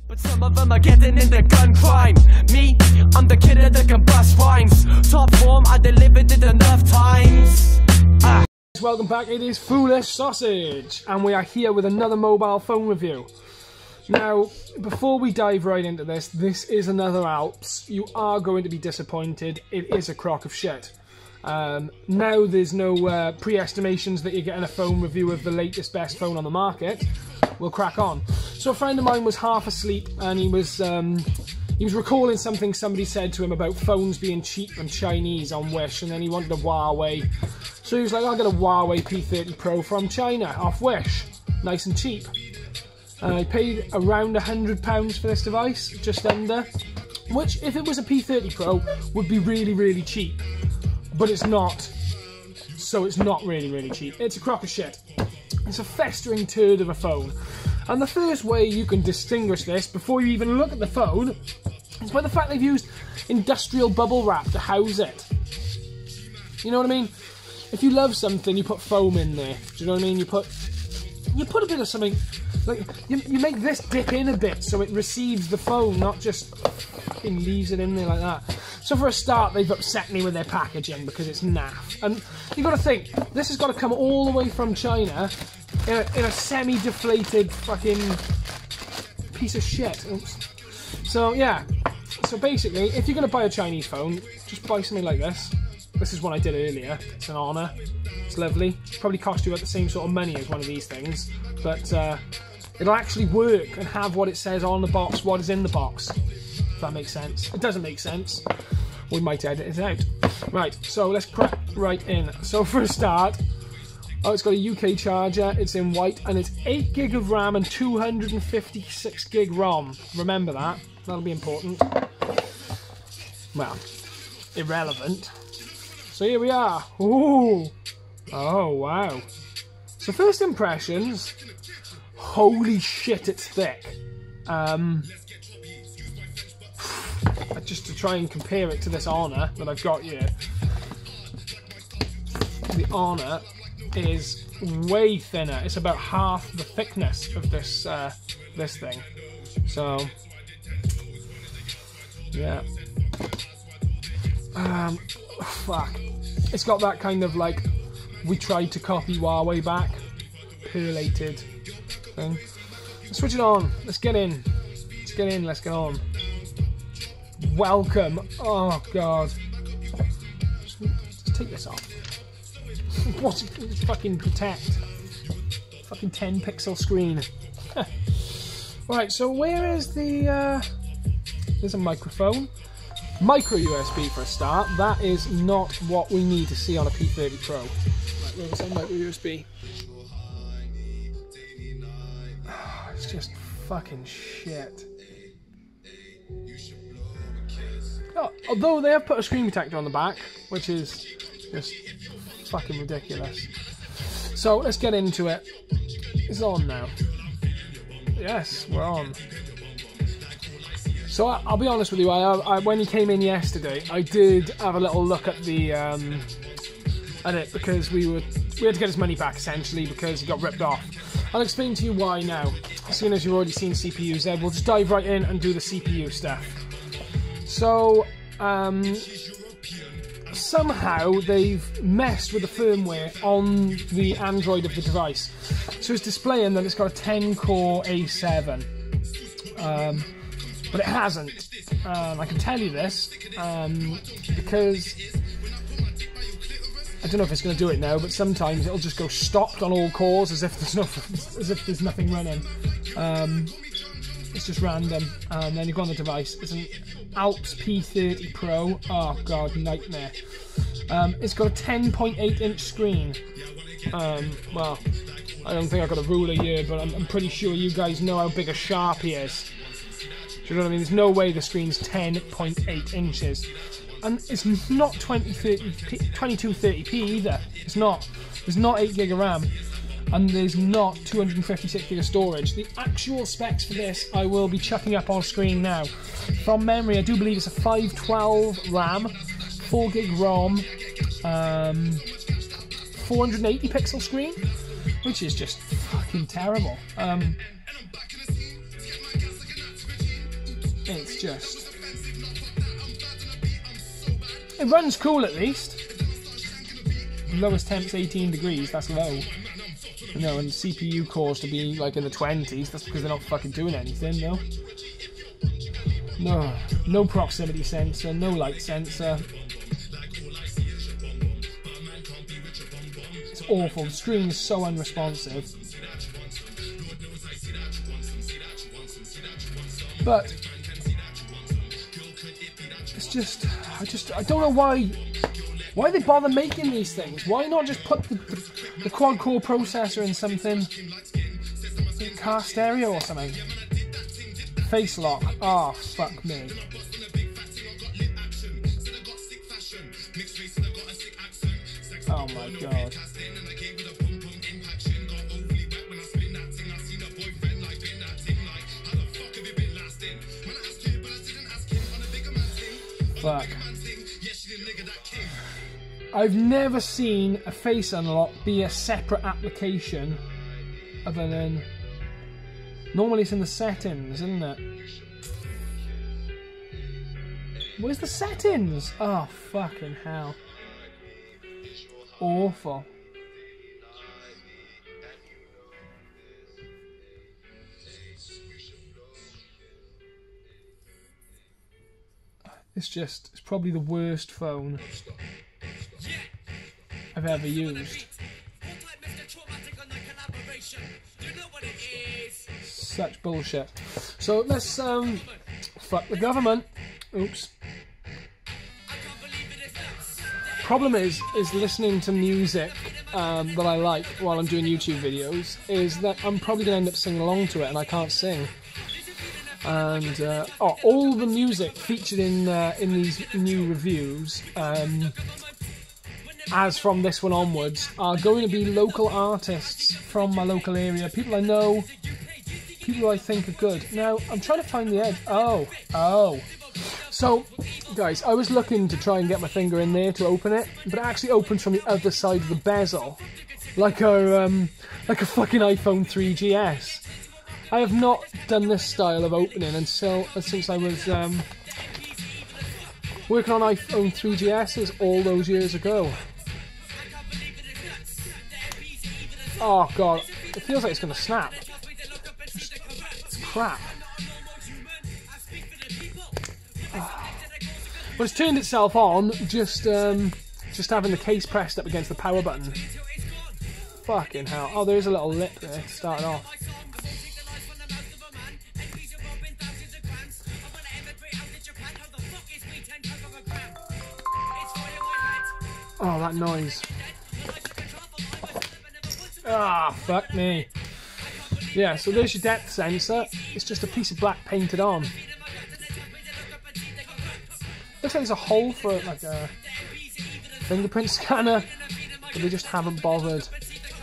But some of them are getting into gun crime. Me, I'm the kid that can bust rhymes. Top form, I delivered it enough times. Welcome back, it is Foolish Sausage, and we are here with another mobile phone review. Now, before we dive right into this, this is another Alps. You are going to be disappointed. It is a crock of shit. Now there's no pre-estimations that you're getting a phone review of the latest best phone on the market. We'll crack on. So a friend of mine was half asleep and he was recalling something somebody said to him about phones being cheap and Chinese on Wish, and then he wanted a Huawei. So he was like, I'll get a Huawei P30 Pro from China off Wish. Nice and cheap. I paid around £100 for this device, just under. Which, if it was a P30 Pro, would be really, really cheap. But it's not. So it's not really, really cheap. It's a crock of shit. It's a festering turd of a phone. And the first way you can distinguish this before you even look at the phone is by the fact they've used industrial bubble wrap to house it. You know what I mean? If you love something, you put foam in there. Do you know what I mean? You put a bit of something, like you make this dip in a bit so it receives the phone, not just fucking leaves it in there like that. So for a start, they've upset me with their packaging because it's naff. And you've got to think, this has got to come all the way from China in a semi-deflated fucking piece of shit. Oops. So yeah, so basically, if you're going to buy a Chinese phone, just buy something like this. This is one I did earlier. It's an Honor. It's lovely. Probably cost you about the same sort of money as one of these things, but it'll actually work and have what it says on the box, what is in the box. If that makes sense. It doesn't make sense. We might edit it out. Right, so let's crack right in. So for a start, it's got a UK charger, it's in white, and it's 8 gig of RAM and 256 gig ROM. Remember that. That'll be important. Well, irrelevant. So here we are. Ooh. Oh, wow. So first impressions, holy shit, it's thick. Just to try and compare it to this Honor that I've got here. The Honor is way thinner. It's about half the thickness of this this thing. So yeah. Fuck. It's got that kind of like, we tried to copy Huawei back, perlated thing. Let's switch it on. Let's get in. Let's get in. Let's get on. Welcome. Oh god. Just take this off. What's it fucking protect? Fucking 10 pixel screen. Right, so where is the there's a microphone. Micro USB for a start. That is not what we need to see on a P30 Pro. Right, where's that micro USB? It's just fucking shit. Oh, although they have put a screen protector on the back, which is just fucking ridiculous. So let's get into it. It's on now. Yes, we're on. So I'll be honest with you, when he came in yesterday, I did have a little look at the at it because we had to get his money back essentially because he got ripped off. I'll explain to you why now. As soon as you've already seen CPUs there, we'll just dive right in and do the CPU stuff. So somehow they've messed with the firmware on the Android of the device. So it's displaying that it's got a 10-core A7. But it hasn't. I can tell you this because I don't know if it's going to do it now, but sometimes it'll just go stopped on all cores as if there's nothing running. It's just random, and then you've got on the device. It's an Alps P30 Pro. Oh god, nightmare. It's got a 10.8 inch screen. Well, I don't think I've got a ruler here, but I'm pretty sure you guys know how big a Sharpie is. Do you know what I mean? There's no way the screen's 10.8 inches. And it's not 2230p either. It's not. There's not 8 gig of RAM. And there's not 256 gig of storage. The actual specs for this I will be chucking up on screen now. From memory, I do believe it's a 512 RAM, 4 gig ROM, 480 pixel screen, which is just fucking terrible. It's just... It runs cool at least. Lowest temp's 18 degrees, that's low. You know, and CPU cores to be like in the 20s, that's because they're not fucking doing anything, no? No proximity sensor, no light sensor. It's awful, the screen is so unresponsive. But it's just, I don't know why they bother making these things. Why not just put the quad-core processor in something, car stereo or something? Face lock. Oh, fuck me. Oh my god. Fuck. I've never seen a face unlock be a separate application other than... Normally it's in the settings, isn't it? Where's the settings? Oh, fucking hell. Awful. It's probably the worst phone I've ever used. Such bullshit. So let's fuck the government. Oops. Problem is listening to music that I like while I'm doing YouTube videos is that I'm probably gonna end up singing along to it and I can't sing. And all the music featured in these new reviews, as from this one onwards, are going to be local artists from my local area, people I know, people who I think are good. Now, I'm trying to find the edge. Oh. So, guys, I was looking to try and get my finger in there to open it, but it actually opens from the other side of the bezel, like a fucking iPhone 3GS. I have not done this style of opening since I was working on iPhone 3GSs all those years ago. Oh god, it feels like it's going to snap. It's crap. But it's turned itself on just having the case pressed up against the power button. Fucking hell. Oh, there's a little lip there to start it off. Oh, that noise. Ah, fuck me. Yeah, so there's your depth sensor. It's just a piece of black painted on. Looks like there's a hole for like a fingerprint scanner, but they just haven't bothered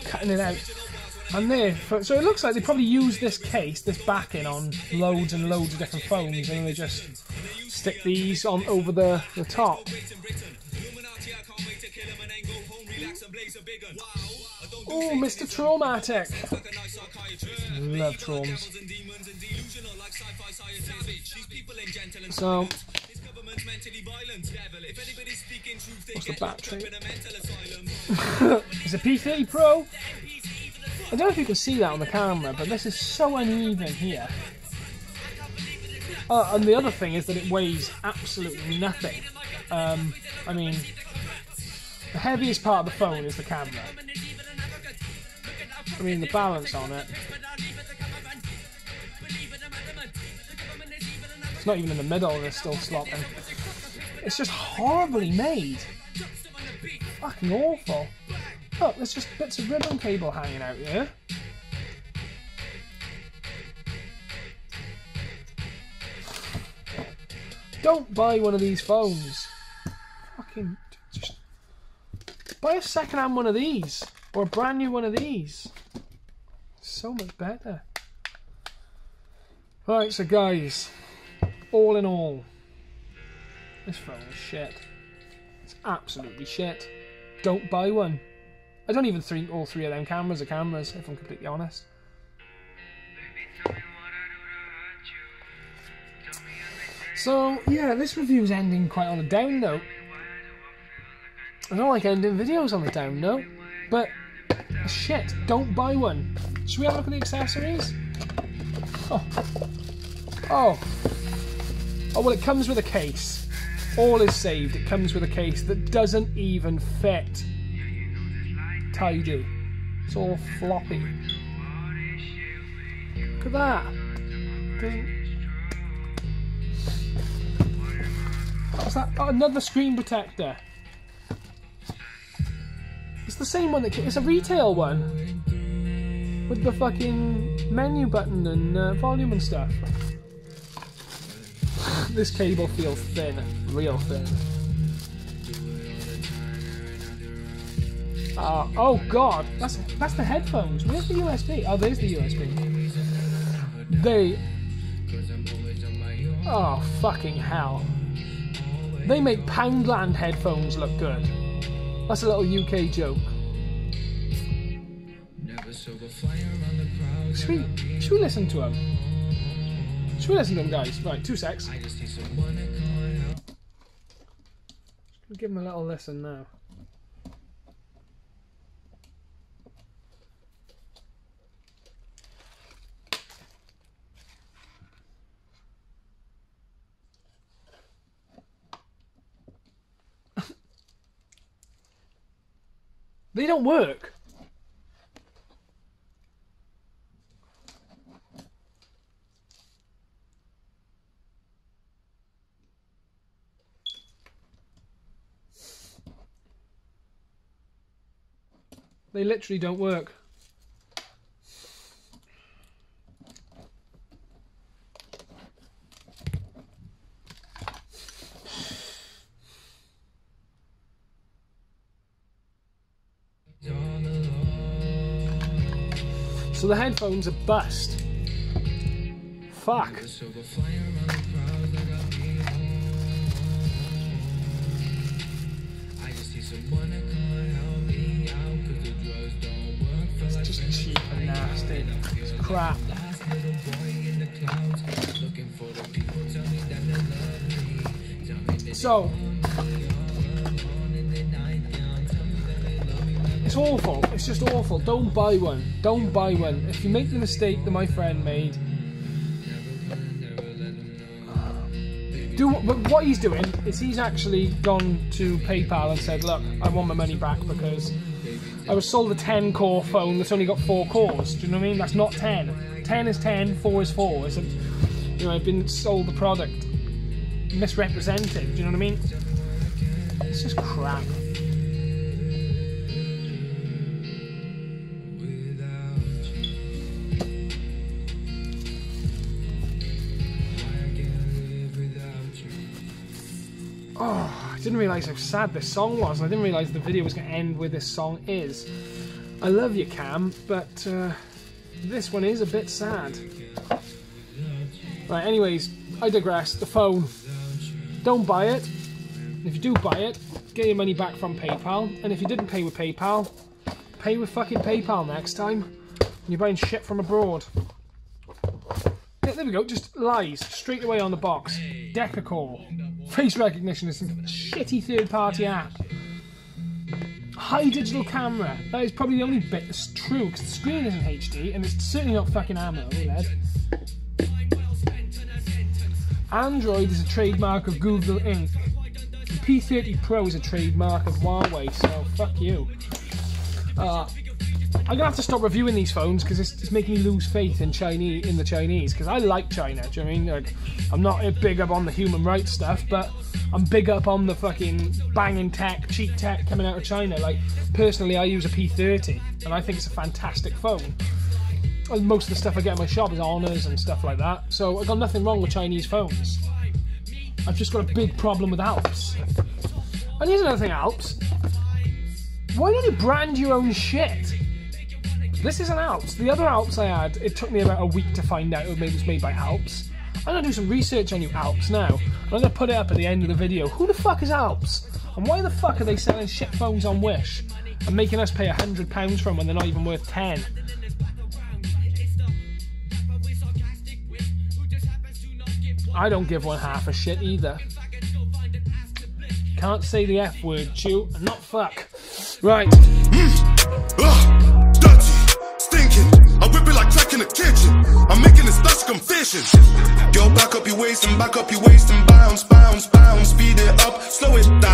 cutting it out. And there, so it looks like they probably use this case, this backing, on loads and loads of different phones, and then they just stick these on over the top. Oh, Mr. Traumatic. Love Traums. So, what's the battery? It's a P30 Pro. I don't know if you can see that on the camera, but this is so uneven here. And the other thing is that it weighs absolutely nothing. I mean, the heaviest part of the phone is the camera. I mean, the balance on it. It's not even in the middle, and it's still slopping. It's just horribly made. Fucking awful. Look, there's just bits of ribbon cable hanging out here. Don't buy one of these phones. Fucking just buy a second-hand one of these, or a brand new one of these. So much better. Right, so guys, all in all, this phone is shit. It's absolutely shit. Don't buy one. I don't even think all three of them cameras are cameras, if I'm completely honest. So, yeah, this review's ending quite on a down note. I don't like ending videos on a down note, but shit, don't buy one. Should we have a look at the accessories? Oh, well, it comes with a case. All is saved. It comes with a case that doesn't even fit. Tidy. It's all floppy. Look at that. What's that? Oh, another screen protector. It's the same one that it's a retail one with the fucking menu button and volume and stuff. This cable feels thin, real thin. Oh god, that's the headphones. Where's the USB? Oh, there's the USB. Oh fucking hell. They make Poundland headphones look good. That's a little UK joke. Should we listen to them? Should we listen to them, guys? Right, 2 secs. We'll give them a little listen now. They don't work. They literally don't work. So the headphones are bust. Fuck. It's just cheap and nasty. It's crap. So it's awful. It's just awful. Don't buy one. Don't buy one. If you make the mistake that my friend made, but what he's doing is he's actually gone to PayPal and said, look, I want my money back because I was sold a 10 core phone that's only got 4 cores. Do you know what I mean? That's not 10. 10 is 10, 4 is 4. It's a, you know, I've been sold the product misrepresented. Do you know what I mean? It's just crap. Oh, I didn't realise how sad this song was. I didn't realise the video was going to end where this song is. I love you, Cam, but this one is a bit sad. Right, anyways, I digress. The phone. Don't buy it. If you do buy it, get your money back from PayPal. And if you didn't pay with PayPal, pay with fucking PayPal next time. When you're buying shit from abroad. Yeah, there we go. Just lies straight away on the box. Decacore. Face recognition is some shitty third-party app. High digital camera. That is probably the only bit that's true, because the screen isn't HD, and it's certainly not fucking AMOLED. Android is a trademark of Google Inc. And P30 Pro is a trademark of Huawei, so fuck you. I'm gonna have to stop reviewing these phones because it's making me lose faith in the Chinese. Because I like China. Do you know what I mean? Like, I'm not big up on the human rights stuff, but I'm big up on the fucking banging tech, cheap tech coming out of China. Like, personally, I use a P30, and I think it's a fantastic phone. And most of the stuff I get in my shop is Honors and stuff like that. So I've got nothing wrong with Chinese phones. I've just got a big problem with Alps. And here's another thing, Alps. Why don't you brand your own shit? This is an Alps. The other Alps I had, it took me about a week to find out it was made by Alps. I'm going to do some research on you Alps now. And I'm going to put it up at the end of the video. Who the fuck is Alps? And why the fuck are they selling shit phones on Wish? And making us pay £100 for them when they're not even worth 10? I don't give one half a shit either. Can't say the F word, chew, and not fuck. Right. Dirty, stinking. I whip it like crack in the kitchen. I'm making this Dutch confession. Yo, back up your waist and bounce, bounce, bounce. Speed it up, slow it down.